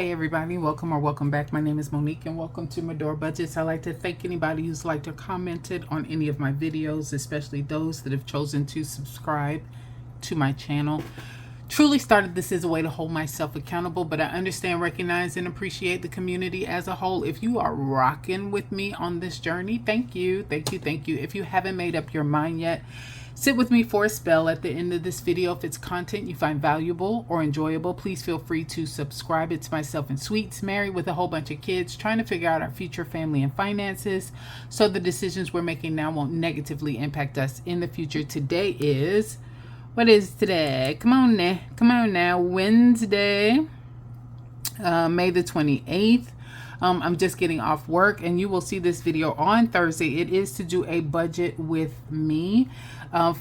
Hey everybody, welcome or welcome back. My name is Monique and welcome to Medora Budgets. I'd like to thank anybody who's liked or commented on any of my videos, especially those that have chosen to subscribe to my channel. Truly started this as a way to hold myself accountable, but I understand, recognize, and appreciate the community as a whole. If you are rocking with me on this journey, thank you, thank you, thank you. If you haven't made up your mind yet, sit with me for a spell at the end of this video. If it's content you find valuable or enjoyable, please feel free to subscribe. It's myself and Sweets, married with a whole bunch of kids, trying to figure out our future family and finances so the decisions we're making now won't negatively impact us in the future. Today is... what is today? Come on now. Wednesday, May the 28th. I'm just getting off work and you will see this video on Thursday. It is to do a budget with me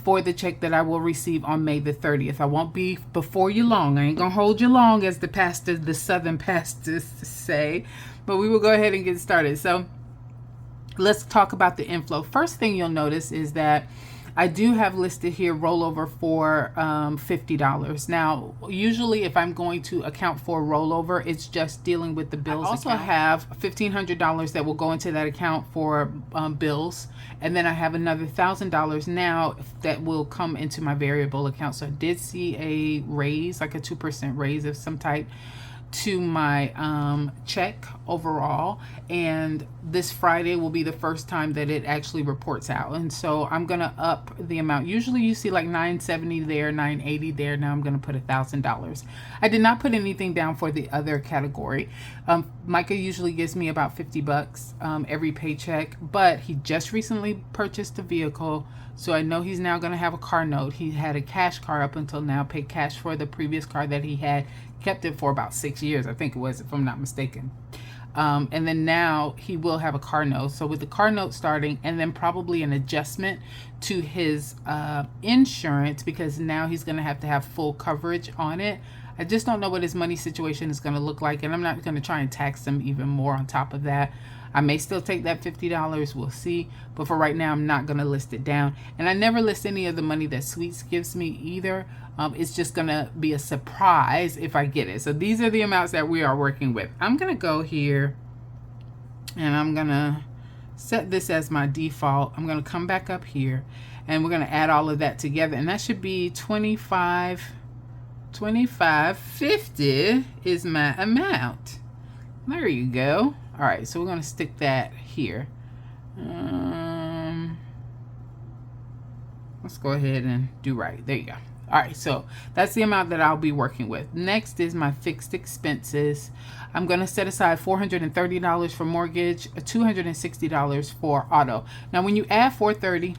for the check that I will receive on May the 30th. I won't be before you long. I ain't gonna hold you long, as the Southern pastors say, but we will go ahead and get started. So let's talk about the inflow. First thing you'll notice is that I do have listed here rollover for $50. Now, usually if I'm going to account for rollover, it's just dealing with the bills. I also have $1,500 that will go into that account for bills. And then I have another $1,000 now that will come into my variable account. So I did see a raise, like a 2% raise of some type, to my check overall, and this Friday will be the first time that it actually reports out, and so I'm gonna up the amount. Usually you see like $970 there, $980 there. Now I'm gonna put $1,000. I did not put anything down for the other category. Micah usually gives me about 50 bucks every paycheck, but he just recently purchased a vehicle, so I know he's now gonna have a car note. He had a cash car up until now, paid cash for the previous car that he had, kept it for about 6 years, I think it was, if I'm not mistaken. And then now he will have a car note. So with the car note starting, and then probably an adjustment to his insurance, because now he's going to have full coverage on it. I just don't know what his money situation is going to look like, and I'm not going to try and tax him even more on top of that. I may still take that $50, we'll see, but for right now I'm not going to list it down. And I never list any of the money that Sweets gives me either. It's just going to be a surprise if I get it. So these are the amounts that we are working with. I'm going to go here and I'm going to set this as my default. I'm going to come back up here and we're going to add all of that together, and that should be 25.50 is my amount. There you go. All right, so we're going to stick that here. Let's go ahead and do right. There you go. All right, so that's the amount that I'll be working with. Next is my fixed expenses. I'm going to set aside $430 for mortgage, $260 for auto. Now, when you add $430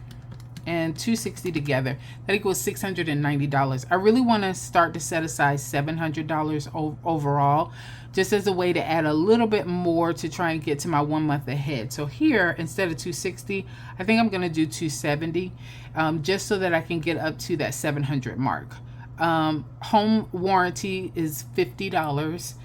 and $260 together, that equals $690. I really want to start to set aside $700 overall, just as a way to add a little bit more to try and get to my 1 month ahead. So here, instead of $260, I think I'm going to do $270, just so that I can get up to that $700 mark. Home warranty is $50.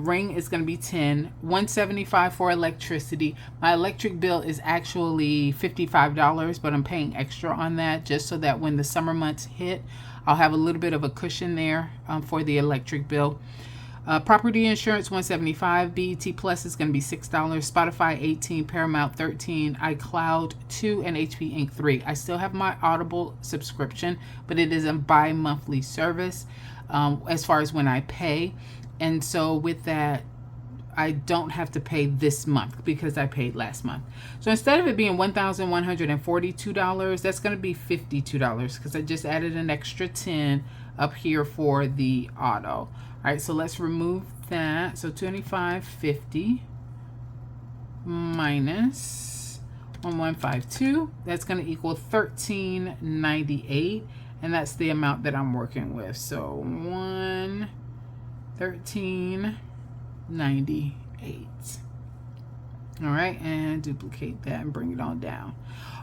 Ring is going to be $10. $175 for electricity. My electric bill is actually $55, but I'm paying extra on that just so that when the summer months hit, I'll have a little bit of a cushion there for the electric bill. Property insurance $175. BET Plus is going to be $6. Spotify $18. Paramount $13. iCloud $2, and HP Inc. $3. I still have my Audible subscription, but it is a bi-monthly service as far as when I pay. And so with that, I don't have to pay this month because I paid last month. So instead of it being $1,142, that's going to be $52 because I just added an extra 10 up here for the auto. All right, so let's remove that. So $25.50 minus 1152, that's going to equal $13.98, and that's the amount that I'm working with. So $13.98. All right, and duplicate that and bring it on down.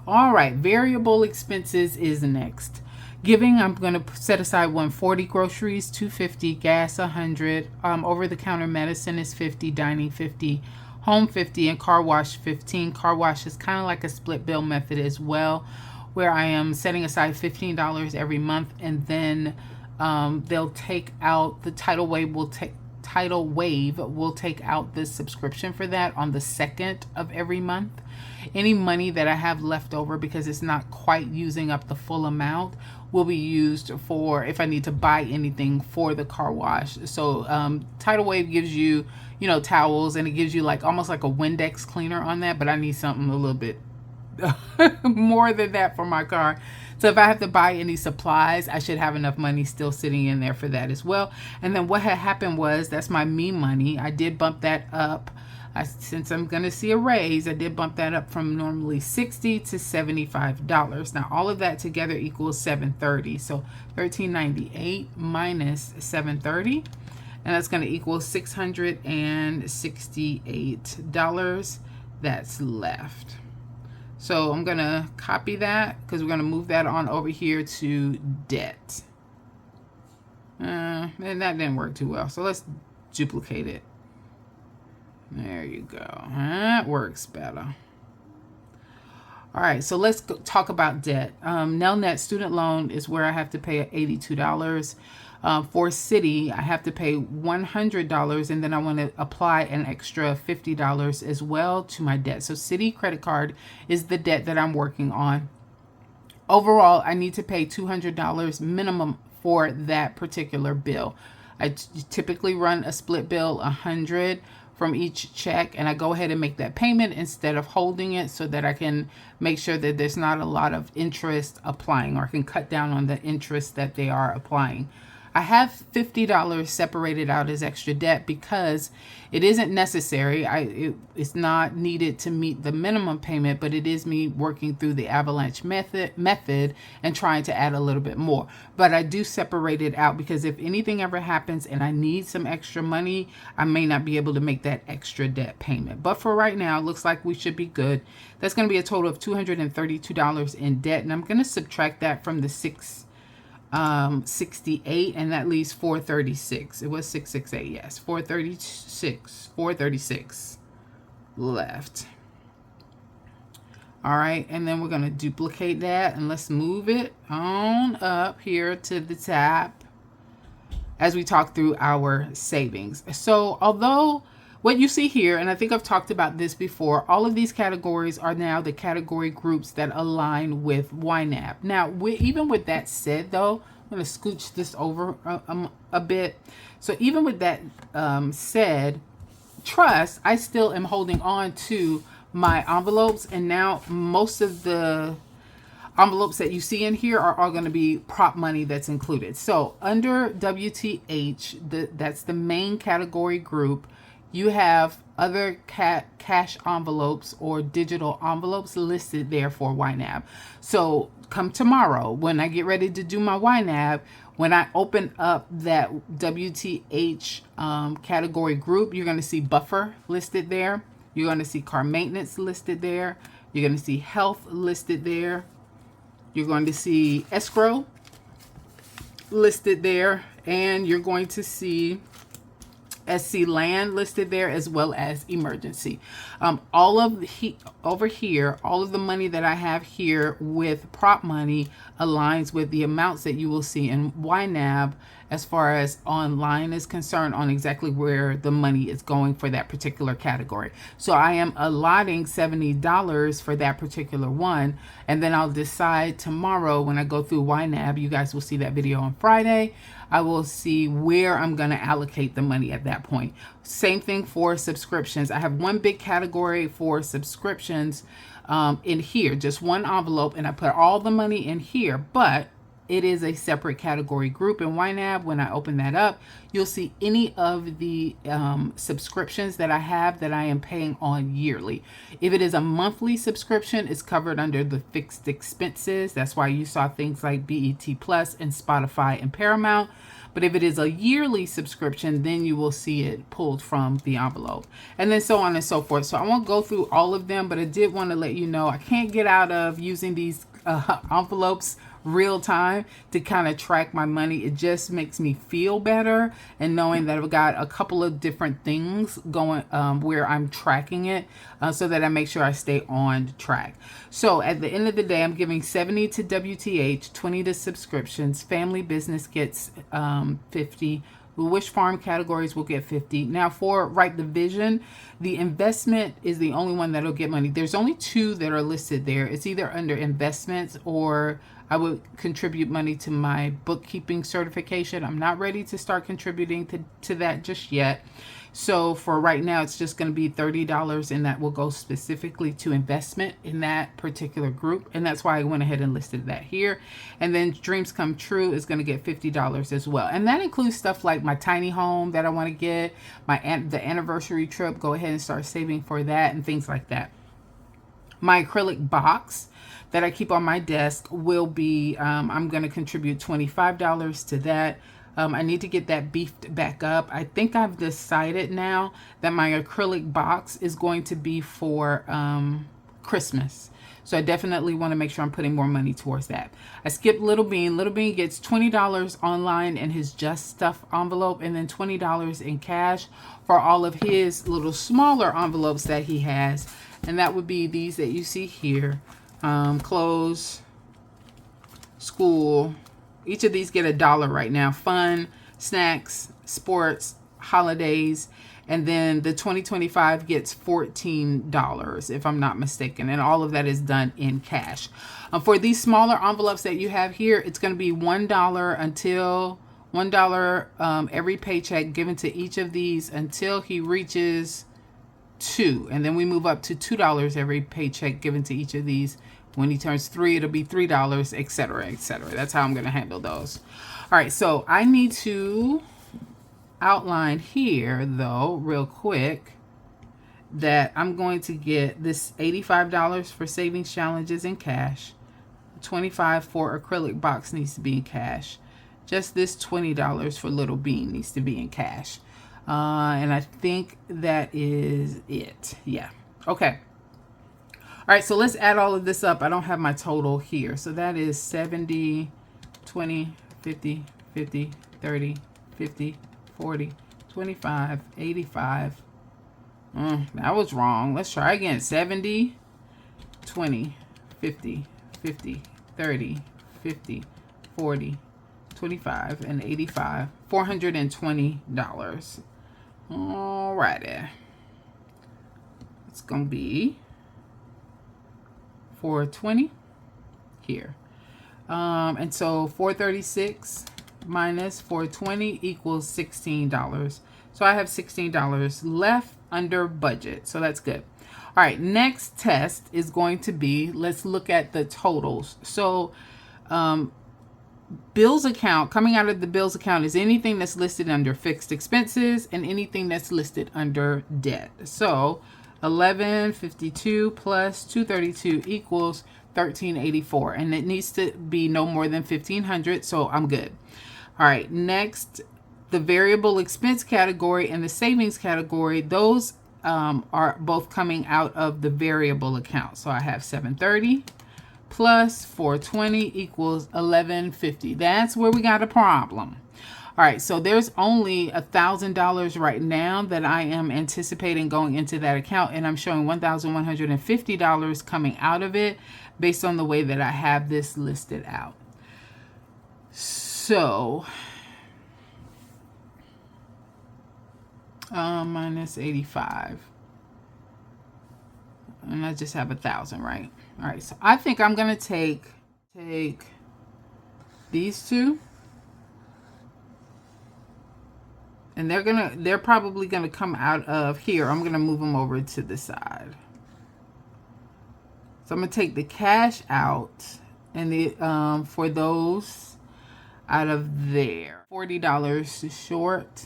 All right, variable expenses is next. Giving, I'm going to set aside $140. Groceries $250. Gas $100. Over-the-counter medicine is $50. Dining $50. Home $50, and car wash $15. Car wash is kind of like a split bill method as well, where I am setting aside $15 every month, and then they'll take out the tidal wave will take Tidal Wave will take out the subscription for that on the 2nd of every month. Any money that I have left over, because it's not quite using up the full amount, will be used for if I need to buy anything for the car wash. So Tidal Wave gives you, you know, towels, and it gives you like almost like a Windex cleaner on that, but I need something a little bit more than that for my car. So if I have to buy any supplies, I should have enough money still sitting in there for that as well. And then what had happened was, that's my me money. I did bump that up. Since I'm going to see a raise, I did bump that up from normally $60 to $75. Now all of that together equals $730. So $13.98 minus $730, and that's going to equal $668 that's left. So I'm going to copy that, because we're going to move that on over here to debt. And that didn't work too well. So let's duplicate it. There you go. That works better. All right, so let's talk about debt. Nelnet student loan is where I have to pay $82. For Citi, I have to pay $100, and then I want to apply an extra $50 as well to my debt. So Citi credit card is the debt that I'm working on. Overall, I need to pay $200 minimum for that particular bill. I typically run a split bill, $100 from each check, and I go ahead and make that payment instead of holding it, so that I can make sure that there's not a lot of interest applying, or I can cut down on the interest that they are applying. I have $50 separated out as extra debt because it isn't necessary. It's not needed to meet the minimum payment, but it is me working through the avalanche method and trying to add a little bit more. But I do separate it out, because if anything ever happens and I need some extra money, I may not be able to make that extra debt payment. But for right now, it looks like we should be good. That's going to be a total of $232 in debt, and I'm going to subtract that from the 68, and that leaves 436. It was 668, yes, 436 left. All right, and then we're going to duplicate that, and let's move it on up here to the top as we talk through our savings. So although what you see here, and I think I've talked about this before, all of these categories are now the category groups that align with YNAB. Now, even with that said, though, I'm going to scooch this over a bit. So even with that said, trust, I still am holding on to my envelopes, and now most of the envelopes that you see in here are all going to be prop money that's included. So under WTH, that's the main category group. You have other cash envelopes or digital envelopes listed there for YNAB. So come tomorrow, when I get ready to do my YNAB, when I open up that WTH category group, you're going to see buffer listed there. You're going to see car maintenance listed there. You're going to see health listed there. You're going to see escrow listed there. And you're going to see SC land listed there, as well as emergency. All of over here, all of the money that I have here with prop money aligns with the amounts that you will see in YNAB as far as online is concerned, on exactly where the money is going for that particular category. So I am allotting $70 for that particular one, and then I'll decide tomorrow when I go through YNAB. You guys will see that video on Friday. I will see where I'm going to allocate the money at that point. Same thing for subscriptions. I have one big category for subscriptions in here, just one envelope, and I put all the money in here, but it is a separate category group in YNAB. When I open that up, you'll see any of the subscriptions that I have that I am paying on yearly. If it is a monthly subscription, it's covered under the fixed expenses. That's why you saw things like BET Plus and Spotify and Paramount. But if it is a yearly subscription, then you will see it pulled from the envelope, and then so on and so forth. So I won't go through all of them, but I did want to let you know I can't get out of using these envelopes real time to kind of track my money. It just makes me feel better, and knowing that I've got a couple of different things going where I'm tracking it, so that I make sure I stay on track. So at the end of the day, I'm giving 70 to WTH, 20 to subscriptions. Family business gets 50, The wish farm categories will get 50. Now for Write the Vision, the investment is the only one that'll get money. There's only 2 that are listed there. It's either under investments or I would contribute money to my bookkeeping certification. I'm not ready to start contributing to that just yet. So for right now, it's just going to be $30, and that will go specifically to investment in that particular group. And that's why I went ahead and listed that here. And then Dreams Come True is going to get $50 as well. And that includes stuff like my tiny home that I want to get, the anniversary trip. Go ahead and start saving for that and things like that. My acrylic box that I keep on my desk will be, I'm going to contribute $25 to that. I need to get that beefed back up. I think I've decided now that my acrylic box is going to be for Christmas. So I definitely want to make sure I'm putting more money towards that. I skipped Little Bean. Little Bean gets $20 online in his Just Stuff envelope, and then $20 in cash for all of his little smaller envelopes that he has. And that would be these that you see here. Clothes, school. Each of these get $1 right now. Fun, snacks, sports, holidays, and then the 2025 gets $14 if I'm not mistaken, and all of that is done in cash. For these smaller envelopes that you have here, it's going to be $1 until $1 every paycheck given to each of these until he reaches 2, and then we move up to $2 every paycheck given to each of these. When he turns 3, it'll be $3, etc., etc. That's how I'm going to handle those. All right, so I need to outline here, though, real quick, that I'm going to get this $85 for savings challenges in cash. $25 for acrylic box needs to be in cash. Just this $20 for Little Bean needs to be in cash. And I think that is it. Yeah. Okay. All right, so let's add all of this up. I don't have my total here. So that is 70, 20, 50, 50, 30, 50, 40, 25, 85. That was wrong. Let's try again. 70, 20, 50, 50, 30, 50, 40, 25, and 85. $420. All righty. It's going to be 420 here. And so 436 minus 420 equals $16. So I have $16 left under budget. So that's good. All right, next test is going to be, let's look at the totals. So bills account, coming out of the bills account is anything that's listed under fixed expenses and anything that's listed under debt. So 1152 plus 232 equals 1384, and it needs to be no more than 1500, so I'm good. All right, next, the variable expense category and the savings category, those are both coming out of the variable account. So I have 730 plus 420 equals 1150. That's where we got a problem. All right, so there's only $1,000 right now that I am anticipating going into that account, and I'm showing $1,150 coming out of it based on the way that I have this listed out. So, minus 85, and I just have 1,000, right? All right, so I think I'm gonna take these two. And they're probably gonna come out of here. I'm gonna move them over to the side. So I'm gonna take the cash out and the for those out of there. $40 short.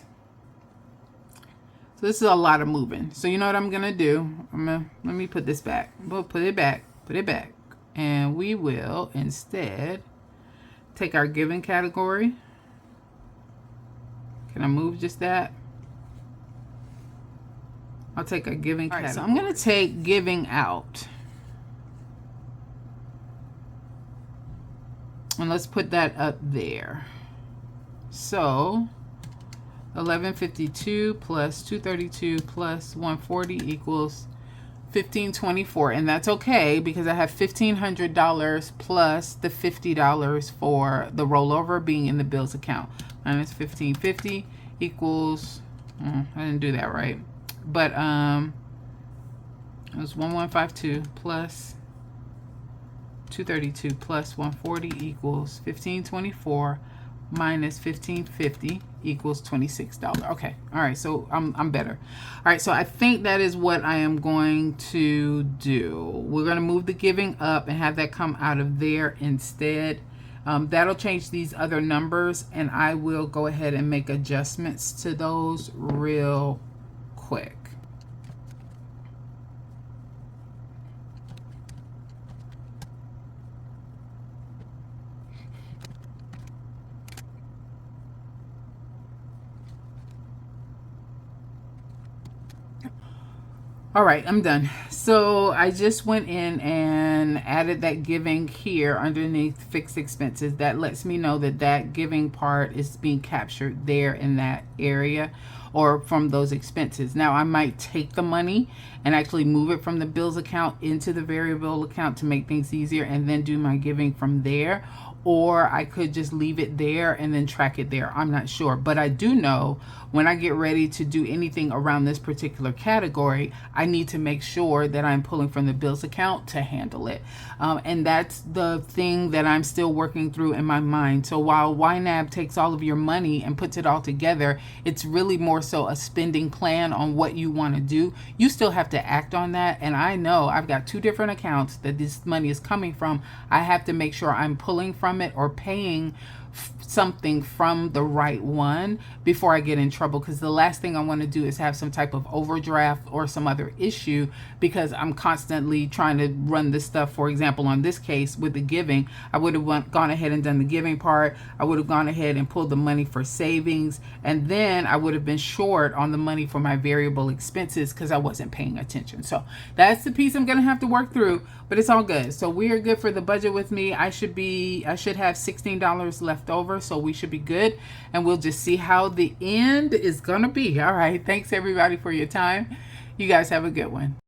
So this is a lot of moving. So you know what I'm gonna do? Let me put this back. We'll put it back, and we will instead take our given category. Can I move just that? I'll take a giving category. Right, so I'm going to take giving out. And let's put that up there. So 1152 plus 232 plus 140 equals 1524. And that's okay because I have $1,500 plus the $50 for the rollover being in the bills account. Minus 1550 equals, I didn't do that right, but it was 1152 plus 232 plus 140 equals 1524 minus 1550 equals $26. Okay, all right, so I'm better. All right, so I think that is what I am going to do. We're going to move the giving up and have that come out of there instead. That'll change these other numbers, and I will go ahead and make adjustments to those real quick. All right, I'm done. So I just went in and added that giving here underneath fixed expenses. That lets me know that that giving part is being captured there in that area or from those expenses. Now I might take the money and actually move it from the bills account into the variable account to make things easier and then do my giving from there. Or I could just leave it there and then track it there. I'm not sure. But I do know when I get ready to do anything around this particular category, I need to make sure that I'm pulling from the bills account to handle it. And that's the thing that I'm still working through in my mind. So while YNAB takes all of your money and puts it all together, it's really more so a spending plan on what you want to do. You still have to act on that. And I know I've got 2 different accounts that this money is coming from. I have to make sure I'm pulling from it or paying something from the right one before I get in trouble, because the last thing I want to do is have some type of overdraft or some other issue because I'm constantly trying to run this stuff. For example, on this case with the giving, I would have gone ahead and done the giving part. I would have gone ahead and pulled the money for savings, and then I would have been short on the money for my variable expenses because I wasn't paying attention. So that's the piece I'm going to have to work through, but it's all good. So we are good for the budget with me. I should have $16 left over, so we should be good, and we'll just see how the end is gonna be. All right, thanks everybody for your time. You guys have a good one.